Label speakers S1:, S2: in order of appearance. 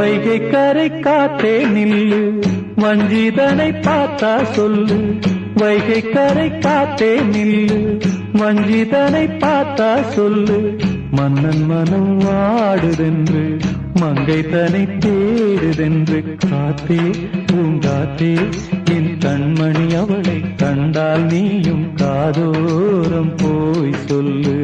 S1: வைகை கரை காத்தே நில்லு, வஞ்சிதனை பார்த்தா சொல்லு. வைகை கரை காத்தே நில்லு, வஞ்சிதனை பார்த்தா சொல்லு. மன்னன் மனம் வாடுதென்று, மங்கை தனை தேடுதென்று. காத்தே பூங்காத்தே, என் கண்மணி அவளை கண்டால் நீயும் காதோரம் போய் சொல்லு.